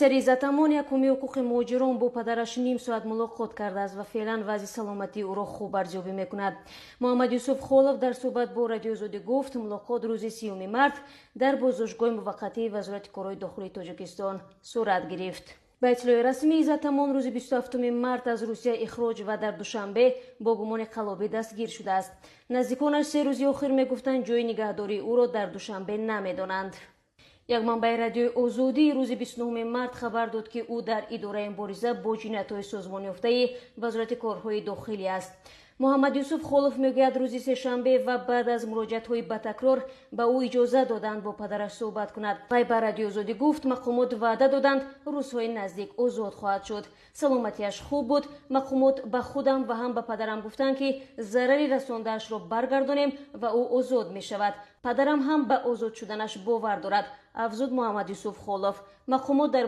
Саризатамон якуми ҳуқуқи муҳоҷирон бо падараш ним соат мулоқот кардааст ва феълан вазъи саломатии ӯро хуб арзёбӣ мекунад. Муҳаммад Юсуф Холов дар суҳбат бо Радиои Озодӣ гуфт, мулоқот рӯзи 30 март дар боздоштгоҳи муваққатии Вазорати корҳои дохилии Тоҷикистон сурат гирифт. ба иттилои расмӣ Иззатамон рӯзи 27 март аз Русия ихроҷ ва дар Душанбе бо гумони қаллобӣ дастгир шудааст. Наздиконаш 3 рӯзи охир мегуфтанд ҷойи нигаҳдории ӯро дар Душанбе намедонанд. Як манбаи Радиои Озодӣ рӯзи 29 март хабар дод, ки ӯ дар идораи мубориза бо ҷиноятҳои созмонёфтаи Вазорати корҳои дохилӣ аст. Муҳаммад Юсуф Холов мегӯяд, рӯзи сешанбе ва баъд аз муроҷиатҳои батакрор ба ӯ иҷоза доданд бо падараш суҳбат кунад. Вай ба Радиои Озодӣ гуфт, мақомот ваъда доданд рӯзҳои наздик озод хоҳад шуд. Саломатиаш хуб буд. Мақомот ба худам ва ҳам ба падарам гуфтанд, ки зарари расондаашро баргардонем ва ӯ озод мешавад. Падарам ҳам ба озод шуданаш бовар дорад, афзуд Муҳаммад Юсуф Холов. Мақомот дар